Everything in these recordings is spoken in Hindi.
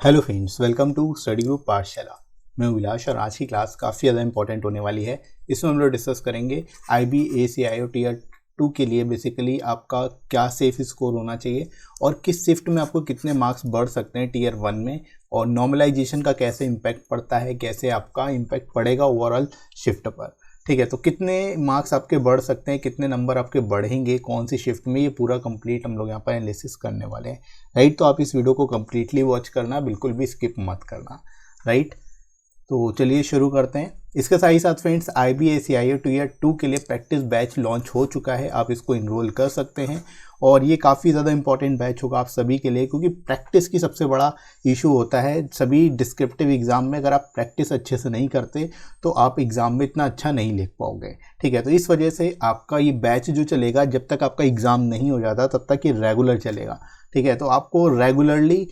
Hello friends, welcome to study group Pathshala. मैं विलास और आज की क्लास काफ़ी ज़्यादा इंपॉर्टेंट होने वाली है। इसमें हम लोग डिस्कस करेंगे IBACIO टीयर 2 के लिए बेसिकली आपका क्या सेफ स्कोर होना चाहिए और किस शिफ्ट में आपको कितने मार्क्स बढ़ सकते हैं टीयर 1 में, और नॉर्मलाइजेशन का कैसे इम्पैक्ट पड़ता है, कैसे आपका इम्पैक्ट पड़ेगा ओवरऑल शिफ्ट पर। ठीक है, तो कितने मार्क्स आपके बढ़ सकते हैं, कितने नंबर आपके बढ़ेंगे कौन सी शिफ्ट में, ये पूरा कंप्लीट हम लोग यहाँ पर एनालिसिस करने वाले हैं। राइट, तो आप इस वीडियो को कंप्लीटली वॉच करना, बिल्कुल भी स्किप मत करना। राइट, तो चलिए शुरू करते हैं। इसके साथ ही साथ फ्रेंड्स, IBACIO टीयर 2 के लिए प्रैक्टिस बैच लॉन्च हो चुका है, आप इसको इनरोल कर सकते हैं और ये काफ़ी ज़्यादा इंपॉर्टेंट बैच होगा आप सभी के लिए, क्योंकि प्रैक्टिस की सबसे बड़ा इशू होता है सभी डिस्क्रिप्टिव एग्ज़ाम में। अगर आप प्रैक्टिस अच्छे से नहीं करते तो आप एग्ज़ाम में इतना अच्छा नहीं लिख पाओगे। ठीक है, तो इस वजह से आपका ये बैच जो चलेगा जब तक आपका एग्ज़ाम नहीं हो जाता तब तक ये रेगुलर चलेगा। ठीक है, तो आपको रेगुलरली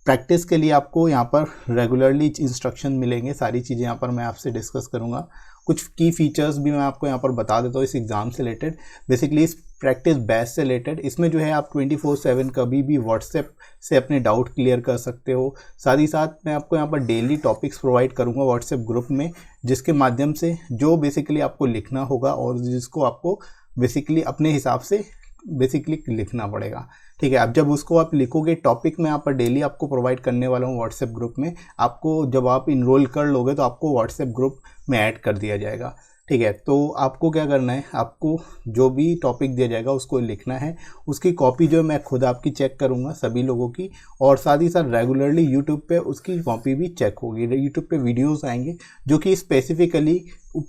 प्रैक्टिस के लिए आपको यहाँ पर रेगुलरली इंस्ट्रक्शन मिलेंगे, सारी चीज़ें यहाँ पर मैं आपसे डिस्कस करूँगा। कुछ की फीचर्स भी मैं आपको यहाँ पर बता देता हूँ इस एग्ज़ाम से रिलेटेड, बेसिकली इस प्रैक्टिस बैच से रिलेटेड। इसमें जो है आप 24/7 कभी भी व्हाट्सएप से अपने डाउट क्लियर कर सकते हो। साथ ही साथ मैं आपको यहाँ पर डेली टॉपिक्स प्रोवाइड करूँगा व्हाट्सएप ग्रुप में, जिसके माध्यम से जो बेसिकली आपको लिखना होगा और जिसको आपको बेसिकली अपने हिसाब से बेसिकली लिखना पड़ेगा। ठीक है, अब जब उसको आप लिखोगे, टॉपिक में यहाँ पर डेली आपको प्रोवाइड करने वाला हूँ व्हाट्सएप ग्रुप में। आपको जब आप इनरोल कर लोगे तो आपको व्हाट्सएप ग्रुप में ऐड कर दिया जाएगा। ठीक है, तो आपको क्या करना है, आपको जो भी टॉपिक दिया जाएगा उसको लिखना है। उसकी कॉपी जो मैं खुद आपकी चेक करूँगा सभी लोगों की, और साथ ही साथ रेगुलरली यूट्यूब पे उसकी कॉपी भी चेक होगी। यूट्यूब पे वीडियोस आएंगे जो कि स्पेसिफिकली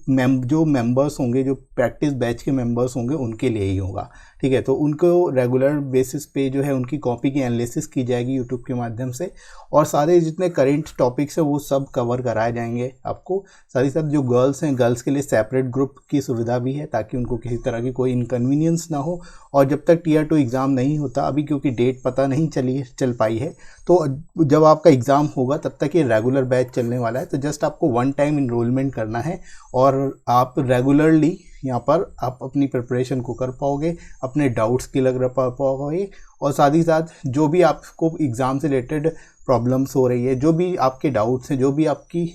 जो मेंबर्स होंगे, जो प्रैक्टिस बैच के मेंबर्स होंगे उनके लिए ही होगा। ठीक है, तो उनको रेगुलर बेसिस पे जो है उनकी कॉपी की एनालिसिस की जाएगी यूट्यूब के माध्यम से, और सारे जितने करेंट टॉपिक्स हैं वो सब कवर कराए जाएंगे आपको। साथ ही साथ जो गर्ल्स हैं, गर्ल्स के लिए सेपरेट ग्रुप की सुविधा भी है ताकि उनको किसी तरह की कोई इनकन्वीनियंस ना हो। और जब तक टीयर 2 एग्ज़ाम नहीं होता अभी, क्योंकि डेट पता नहीं चल पाई है, तो जब आपका एग्ज़ाम होगा तब तक ये रेगुलर बैच चलने वाला है। तो जस्ट आपको वन टाइम इनरोलमेंट करना है और आप रेगुलरली यहाँ पर आप अपनी प्रिपरेशन को कर पाओगे, अपने डाउट्स क्लियर कर पाओगे, और साथ ही साथ जो भी आपको एग्ज़ाम से रिलेटेड प्रॉब्लम्स हो रही है, जो भी आपके डाउट्स हैं, जो भी आपकी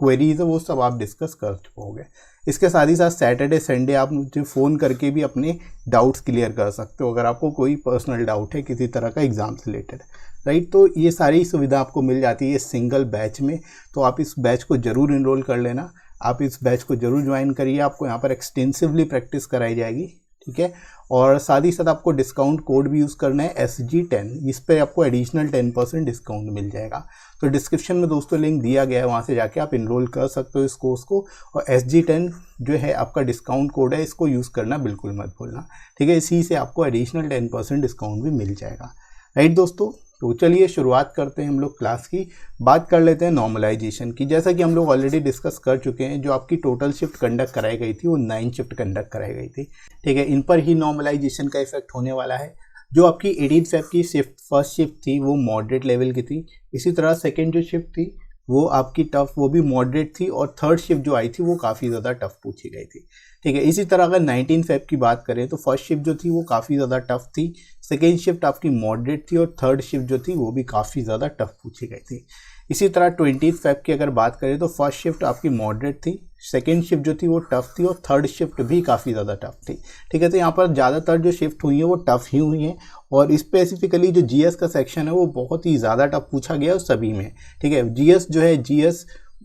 क्वेरीज है, वो सब आप डिस्कस कर पाओगे। इसके साथ ही साथ सैटरडे संडे आप मुझे फ़ोन करके भी अपने डाउट्स क्लियर कर सकते हो अगर आपको कोई पर्सनल डाउट है किसी तरह का एग्ज़ाम से रिलेटेड। राइट, तो ये सारी सुविधा आपको मिल जाती है सिंगल बैच में। तो आप इस बैच को ज़रूर इनरोल कर लेना, आप इस बैच को ज़रूर ज्वाइन करिए। आपको यहाँ पर एक्सटेंसिवली प्रैक्टिस कराई जाएगी। ठीक है, और साथ ही साथ आपको डिस्काउंट कोड भी यूज़ करना है SG10, इस पर आपको एडिशनल 10% डिस्काउंट मिल जाएगा। तो डिस्क्रिप्शन में दोस्तों लिंक दिया गया है, वहाँ से जाके आप इनरोल कर सकते हो इस कोर्स को। और SG10 जो है आपका डिस्काउंट कोड है, इसको यूज़ करना बिल्कुल मत भूलना। ठीक है, इसी से आपको एडिशनल 10% डिस्काउंट भी मिल जाएगा। राइट दोस्तों, तो चलिए शुरुआत करते हैं हम लोग क्लास की। बात कर लेते हैं नॉर्मलाइजेशन की। जैसा कि हम लोग ऑलरेडी डिस्कस कर चुके हैं, जो आपकी टोटल शिफ्ट कंडक्ट कराई गई थी वो 9 शिफ्ट कंडक्ट कराई गई थी। ठीक है, इन पर ही नॉर्मलाइजेशन का इफेक्ट होने वाला है। जो आपकी 18 फेब की फर्स्ट शिफ्ट थी वो मॉडरेट लेवल की थी। इसी तरह सेकेंड जो शिफ्ट थी वो आपकी टफ, वो भी मॉडरेट थी, और थर्ड शिफ्ट जो आई थी वो काफ़ी ज़्यादा टफ पूछी गई थी। ठीक है, इसी तरह अगर 19 फेब की बात करें तो फर्स्ट शिफ्ट जो थी वो काफ़ी ज़्यादा टफ थी, सेकेंड शिफ्ट आपकी मॉडरेट थी, और थर्ड शिफ्ट जो थी वो भी काफ़ी ज़्यादा टफ पूछी गई थी। इसी तरह 20 फेब की अगर बात करें तो फर्स्ट शिफ्ट आपकी मॉडरेट थी, सेकेंड शिफ्ट जो थी वो टफ थी, और थर्ड शिफ्ट भी काफ़ी ज़्यादा टफ थी। ठीक है, तो यहाँ पर ज़्यादातर जो शिफ्ट हुई हैं वो टफ ही हुई हैं, और स्पेसिफिकली जो GS का सेक्शन है वो बहुत ही ज़्यादा टफ पूछा गया है सभी में। ठीक है, GS जो है, GS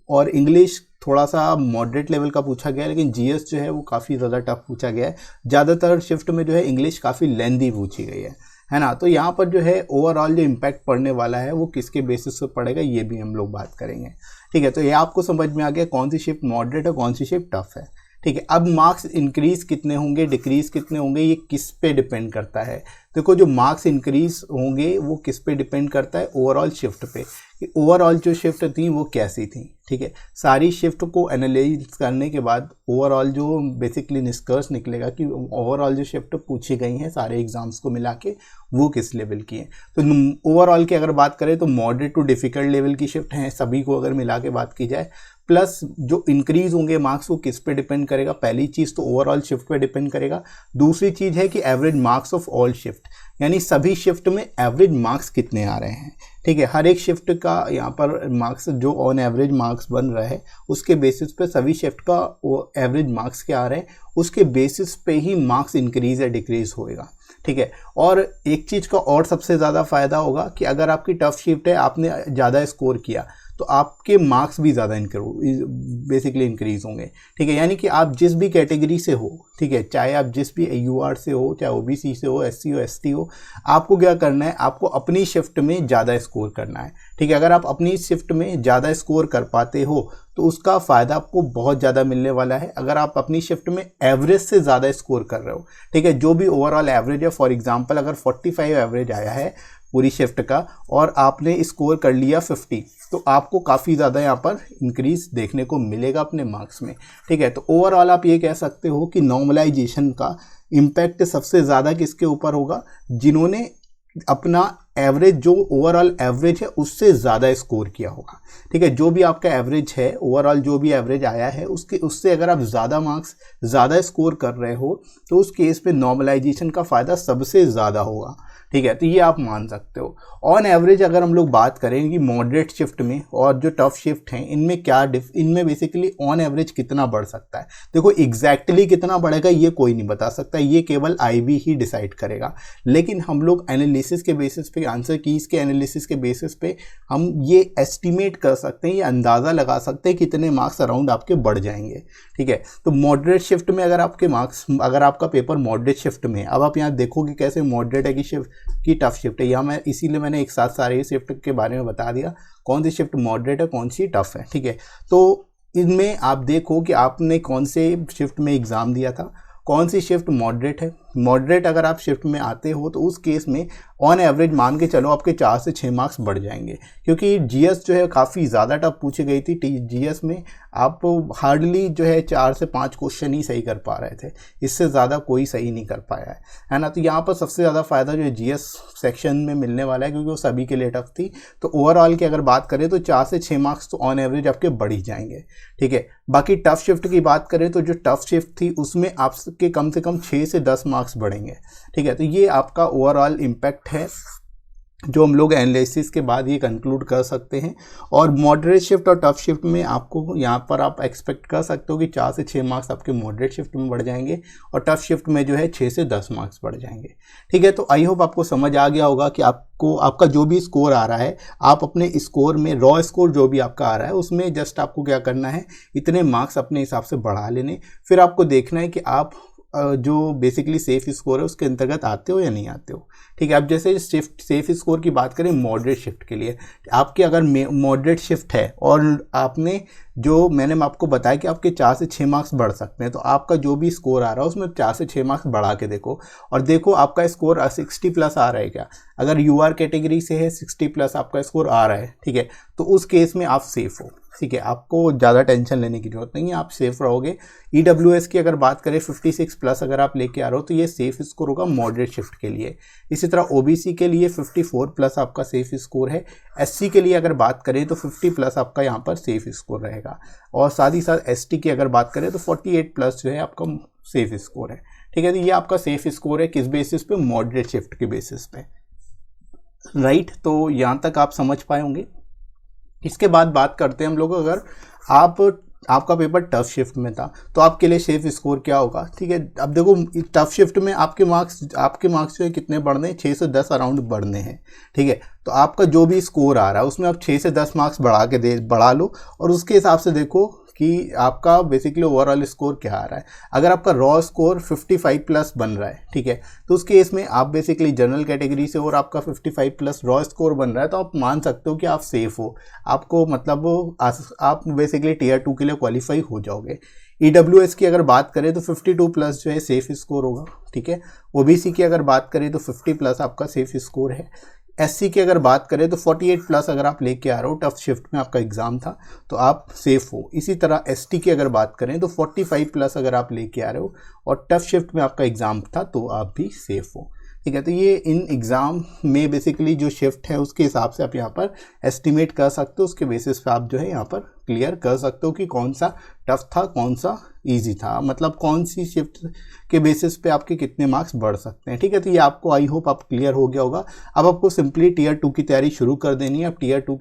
और इंग्लिश थोड़ा सा मॉडरेट लेवल का पूछा गया है, लेकिन GS जो है वो काफ़ी ज़्यादा टफ पूछा गया है। ज़्यादातर शिफ्ट में जो है इंग्लिश काफ़ी लेंदी पूछी गई है ना। तो यहाँ पर जो है ओवरऑल जो इम्पैक्ट पड़ने वाला है वो किसके बेसिस पर पड़ेगा ये भी हम लोग बात करेंगे। ठीक है, तो ये आपको समझ में आ गया कौन सी शिफ्ट मॉडरेट है, कौन सी शिफ्ट टफ है। ठीक है, अब मार्क्स इंक्रीज कितने होंगे, डिक्रीज कितने होंगे, ये किस पे डिपेंड करता है। देखो, जो मार्क्स इंक्रीज होंगे वो किस पे डिपेंड करता है, ओवरऑल शिफ्ट पे, कि ओवरऑल जो शिफ्ट थी वो कैसी थी। ठीक है, सारी शिफ्ट को एनालाइज करने के बाद ओवरऑल जो बेसिकली निष्कर्ष निकलेगा कि ओवरऑल जो शिफ्ट पूछी गई हैं सारे एग्जाम्स को मिला के वो किस लेवल की है। तो ओवरऑल की अगर बात करें तो मॉडरेट टू डिफ़िकल्ट लेवल की शिफ्ट हैं सभी को अगर मिला के बात की जाए। प्लस जो इंक्रीज होंगे मार्क्स वो किस पे डिपेंड करेगा, पहली चीज़ तो ओवरऑल शिफ्ट पे डिपेंड करेगा। दूसरी चीज़ है कि average marks of all shift, यानी सभी शिफ्ट में एवरेज मार्क्स कितने आ रहे हैं। ठीक है। हर एक शिफ्ट का यहाँ पर मार्क्स जो ऑन एवरेज मार्क्स बन रहा है उसके बेसिस पे सभी शिफ्ट का वो एवरेज मार्क्स क्या आ रहे हैं उसके बेसिस पे ही मार्क्स इंक्रीज या डिक्रीज होएगा, ठीक है। और एक चीज़ का और सबसे ज़्यादा फ़ायदा होगा कि अगर आपकी टफ शिफ्ट है, आपने ज़्यादा स्कोर किया तो आपके मार्क्स भी ज़्यादा बेसिकली इंक्रीज होंगे, ठीक है। यानी कि आप जिस भी कैटेगरी से हो, ठीक है, चाहे आप जिस भी यूआर से हो, चाहे ओबीसी से हो, एससी हो, एसटी हो, आपको क्या करना है, आपको अपनी शिफ्ट में ज़्यादा स्कोर करना है, ठीक है। अगर आप अपनी शिफ्ट में ज़्यादा स्कोर कर पाते हो तो उसका फ़ायदा आपको बहुत ज़्यादा मिलने वाला है। अगर आप अपनी शिफ्ट में एवरेज से ज़्यादा स्कोर कर रहे हो, ठीक है, जो भी ओवरऑल एवरेज है, फॉर एग्जांपल अगर 45 एवरेज आया है पूरी शिफ्ट का और आपने स्कोर कर लिया 50, तो आपको काफ़ी ज़्यादा यहाँ पर इंक्रीज देखने को मिलेगा अपने मार्क्स में, ठीक है। तो ओवरऑल आप ये कह सकते हो कि नॉर्मलाइजेशन का इम्पैक्ट सबसे ज़्यादा किसके ऊपर होगा, जिन्होंने अपना एवरेज जो ओवरऑल एवरेज है उससे ज़्यादा स्कोर किया होगा, ठीक है। जो भी आपका एवरेज है, ओवरऑल जो भी एवरेज आया है उससे अगर आप ज़्यादा मार्क्स ज़्यादा स्कोर कर रहे हो तो उस केस पे नॉर्मलाइजेशन का फ़ायदा सबसे ज़्यादा होगा, ठीक है। तो ये आप मान सकते हो। ऑन एवरेज अगर हम लोग बात करें कि मॉडरेट शिफ्ट में और जो टफ शिफ्ट हैं इनमें बेसिकली ऑन एवरेज कितना बढ़ सकता है, देखो एग्जैक्टली कितना बढ़ेगा ये कोई नहीं बता सकता, ये केवल आईबी ही डिसाइड करेगा। लेकिन हम लोग एनालिसिस के बेसिस पे, आंसर कीज के एनालिसिस के बेसिस पे हम ये एस्टिमेट कर सकते हैं, ये अंदाज़ा लगा सकते हैं कितने मार्क्स अराउंड आपके बढ़ जाएंगे, ठीक है। तो मॉडरेट शिफ्ट में अगर आपके मार्क्स, अगर आपका पेपर मॉडरेट शिफ्ट में, अब आप यहाँ देखोगे कैसे मॉडरेट है कि शिफ्ट की टफ शिफ्ट है, या मैं इसीलिए मैंने एक साथ सारे शिफ्ट के बारे में बता दिया कौन सी शिफ्ट मॉडरेट है कौन सी टफ है, ठीक है। तो इनमें आप देखो कि आपने कौन से शिफ्ट में एग्ज़ाम दिया था, कौन सी शिफ्ट मॉडरेट है। मॉडरेट अगर आप शिफ्ट में आते हो तो उस केस में ऑन एवरेज मान के चलो आपके 4 से 6 मार्क्स बढ़ जाएंगे, क्योंकि जीएस जो है काफ़ी ज़्यादा टफ पूछी गई थी। जीएस में आप हार्डली जो है 4 से 5 क्वेश्चन ही सही कर पा रहे थे, इससे ज़्यादा कोई सही नहीं कर पाया है ना। तो यहाँ पर सबसे ज़्यादा फ़ायदा जो है जीएस सेक्शन में मिलने वाला है, क्योंकि वो सभी के लिए टफ थी। तो ओवरऑल की अगर बात करें तो 4 से 6 मार्क्स तो ऑन एवरेज आपके बढ़ ही जाएंगे, ठीक है। बाकी टफ शिफ्ट की बात करें तो जो टफ शिफ्ट थी उसमें आपके कम से कम 6 से 10 मार्क्स बढ़ेंगे, ठीक है। तो ये आपका ओवरऑल इम्पैक्ट है जो हम लोग एनालिसिस के बाद ये कंक्लूड कर सकते हैं। और मॉडरेट शिफ्ट और टफ शिफ्ट में आपको यहाँ पर आप एक्सपेक्ट कर सकते हो कि 4 से 6 मार्क्स आपके मॉडरेट शिफ्ट में बढ़ जाएंगे और टफ शिफ्ट में जो है 6 से 10 मार्क्स बढ़ जाएंगे, ठीक है। तो आई होप आपको समझ आ गया होगा कि आपको आपका जो भी स्कोर आ रहा है, आप अपने स्कोर में रॉ स्कोर जो भी आपका आ रहा है उसमें जस्ट आपको क्या करना है, इतने मार्क्स अपने हिसाब से बढ़ा लेने। फिर आपको देखना है कि आप जो बेसिकली सेफ स्कोर है उसके अंतर्गत आते हो या नहीं आते हो, ठीक है। अब जैसे सेफ स्कोर की बात करें मॉडरेट शिफ्ट के लिए, आपके अगर मॉडरेट शिफ्ट है और आपने जो मैंने आपको बताया कि आपके 4 से 6 मार्क्स बढ़ सकते हैं, तो आपका जो भी स्कोर आ रहा है उसमें 4 से 6 मार्क्स बढ़ा के देखो और देखो आपका स्कोर 60 प्लस आ रहा है क्या। अगर यूआर कैटेगरी से है 60 प्लस आपका स्कोर आ रहा है, ठीक है, तो उस केस में आप सेफ हो, ठीक है। आपको ज़्यादा टेंशन लेने की जरूरत नहीं है, आप सेफ रहोगे। ईडब्ल्यूएस की अगर बात करें 56 प्लस अगर आप लेके आ रहे हो तो ये सेफ स्कोर होगा मॉडरेट शिफ्ट के लिए। इसी तरह ओबीसी के लिए 54 प्लस आपका सेफ स्कोर है। एससी के लिए अगर बात करें तो 50 प्लस आपका यहाँ पर सेफ स्कोर रहेगा। और साथ ही साथ एसटी की अगर बात करें तो 48 प्लस जो है आपका सेफ स्कोर है, ठीक है। तो ये आपका सेफ स्कोर है किस बेसिस पे, मॉडरेट शिफ्ट के बेसिस पे, राइट। तो यहाँ तक आप समझ पाए होंगे। इसके बाद बात करते हैं हम लोग, अगर आपका पेपर टफ शिफ्ट में था तो आपके लिए सेफ स्कोर क्या होगा, ठीक है। अब देखो टफ शिफ्ट में आपके मार्क्स जो है कितने बढ़ने हैं, 6 से 10 अराउंड बढ़ने हैं, ठीक है। तो आपका जो भी स्कोर आ रहा है उसमें आप 6 से 10 मार्क्स बढ़ा लो और उसके हिसाब से देखो कि आपका बेसिकली ओवरऑल स्कोर क्या आ रहा है। अगर आपका रॉ स्कोर 55 प्लस बन रहा है, ठीक है, तो उस केस में आप बेसिकली जनरल कैटेगरी से और आपका 55 प्लस रॉ स्कोर बन रहा है तो आप मान सकते हो कि आप सेफ हो, आपको मतलब आप बेसिकली टियर 2 के लिए क्वालिफाई हो जाओगे। ईडब्ल्यूएस की अगर बात करें तो 52 प्लस जो है सेफ स्कोर होगा, ठीक है। ओबीसी की अगर बात करें तो 50 प्लस आपका सेफ स्कोर है। एससी की अगर बात करें तो 48 प्लस अगर आप लेके आ रहे हो, टफ शिफ्ट में आपका एग्जाम था तो आप सेफ हो। इसी तरह एसटी की अगर बात करें तो 45 प्लस अगर आप लेके आ रहे हो और टफ शिफ्ट में आपका एग्जाम था तो आप भी सेफ हो, ठीक है। तो ये इन एग्ज़ाम में बेसिकली जो शिफ्ट है उसके हिसाब से आप यहाँ पर एस्टिमेट कर सकते हो, उसके बेसिस पे आप जो है यहाँ पर क्लियर कर सकते हो कि कौन सा टफ था, कौन सा इजी था, मतलब कौन सी शिफ्ट के बेसिस पे आपके कितने मार्क्स बढ़ सकते हैं। ठीक है, तो ये आपको आई होप आप क्लियर हो गया होगा। अब आपको सिंपली टीयर 2 की तैयारी शुरू कर देनी है। अब टीयर 2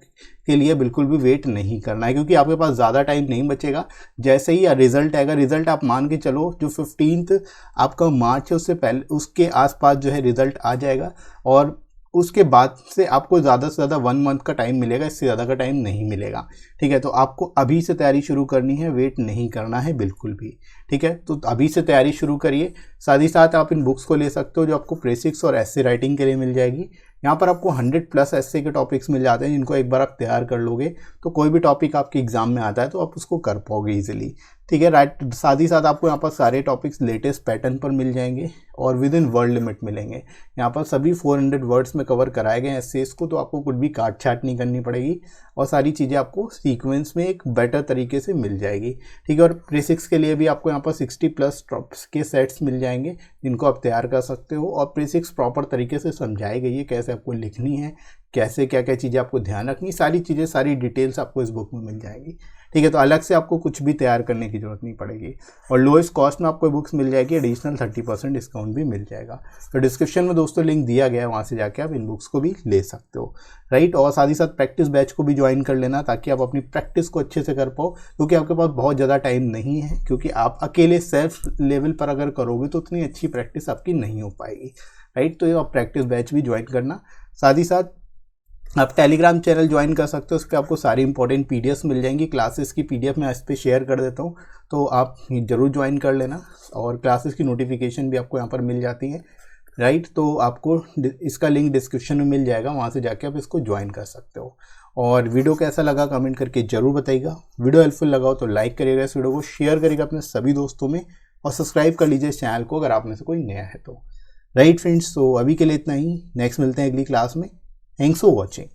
के लिए बिल्कुल भी वेट नहीं करना है, क्योंकि आपके पास ज़्यादा टाइम नहीं बचेगा। जैसे ही रिजल्ट आएगा, रिजल्ट आप मान के चलो जो 15 आपका मार्च है उससे पहले, उसके आसपास जो है रिजल्ट आ जाएगा, और उसके बाद से आपको ज़्यादा से ज़्यादा 1 मंथ का टाइम मिलेगा, इससे ज़्यादा का टाइम नहीं मिलेगा। ठीक है, तो आपको अभी से तैयारी शुरू करनी है, वेट नहीं करना है बिल्कुल भी। ठीक है, तो अभी से तैयारी शुरू करिए। साथ ही साथ आप इन बुक्स को ले सकते हो जो आपको प्रेसिक्स और एस्से राइटिंग के लिए मिल जाएगी। यहाँ पर आपको 100+ एस्से के टॉपिक्स मिल जाते हैं, जिनको एक बार आप तैयार कर लोगे तो कोई भी टॉपिक आपके एग्जाम में आता है तो आप उसको कर पाओगे ईजिली। ठीक है, राइट। साथ ही साथ आपको यहाँ पर सारे टॉपिक्स लेटेस्ट पैटर्न पर मिल जाएंगे और विद इन वर्ड लिमिट मिलेंगे। यहाँ पर सभी 400 वर्ड्स में कवर कराए गए एस्सेस को, तो आपको कुछ भी काट छाट नहीं करनी पड़ेगी और सारी चीज़ें आपको सीक्वेंस में एक बेटर तरीके से मिल जाएगी। ठीक है, और प्रेसिक्स के लिए भी आपको यहाँ पर 60+ टॉपिक्स के सेट्स मिल जाएंगे, जिनको आप तैयार कर सकते हो। और प्रेसिक्स प्रॉपर तरीके से समझाई गई है, कैसे आपको लिखनी है, कैसे क्या क्या चीज़ें आपको ध्यान रखनी, सारी चीज़ें, सारी डिटेल्स आपको इस बुक में मिल जाएगी। ठीक है, तो अलग से आपको कुछ भी तैयार करने की जरूरत नहीं पड़ेगी और लोएस्ट कॉस्ट में आपको बुक्स मिल जाएगी, एडिशनल 30% डिस्काउंट भी मिल जाएगा। तो डिस्क्रिप्शन में दोस्तों लिंक दिया गया है, वहाँ से जाके आप इन बुक्स को भी ले सकते हो। राइट, और साथ ही साथ प्रैक्टिस बैच को भी ज्वाइन कर लेना, ताकि आप अपनी प्रैक्टिस को अच्छे से कर पाओ, क्योंकि आपके पास बहुत ज़्यादा टाइम नहीं है, क्योंकि आप अकेले सेल्फ लेवल पर अगर करोगे तो उतनी अच्छी प्रैक्टिस आपकी नहीं हो पाएगी। राइट, तो आप प्रैक्टिस बैच भी ज्वाइन करना। साथ ही साथ आप टेलीग्राम चैनल ज्वाइन कर सकते हो, उस पर आपको सारी इंपॉर्टेंट पीडीएफ मिल जाएंगी। क्लासेस की पीडीएफ मैं इस पर शेयर कर देता हूँ, तो आप ज़रूर ज्वाइन कर लेना, और क्लासेस की नोटिफिकेशन भी आपको यहाँ पर मिल जाती है। राइट, तो आपको इसका लिंक डिस्क्रिप्शन में मिल जाएगा, वहाँ से जाके आप इसको ज्वाइन कर सकते हो। और वीडियो कैसा लगा कमेंट करके ज़रूर बताइएगा। वीडियो हेल्पफुल लगा हो तो लाइक करिएगा, इस वीडियो को शेयर करिएगा अपने सभी दोस्तों में, और सब्सक्राइब कर लीजिए इस चैनल को अगर आप में से कोई नया है तो। राइट फ्रेंड्स, तो अभी के लिए इतना ही। नेक्स्ट मिलते हैं अगली क्लास में। Thanks for watching.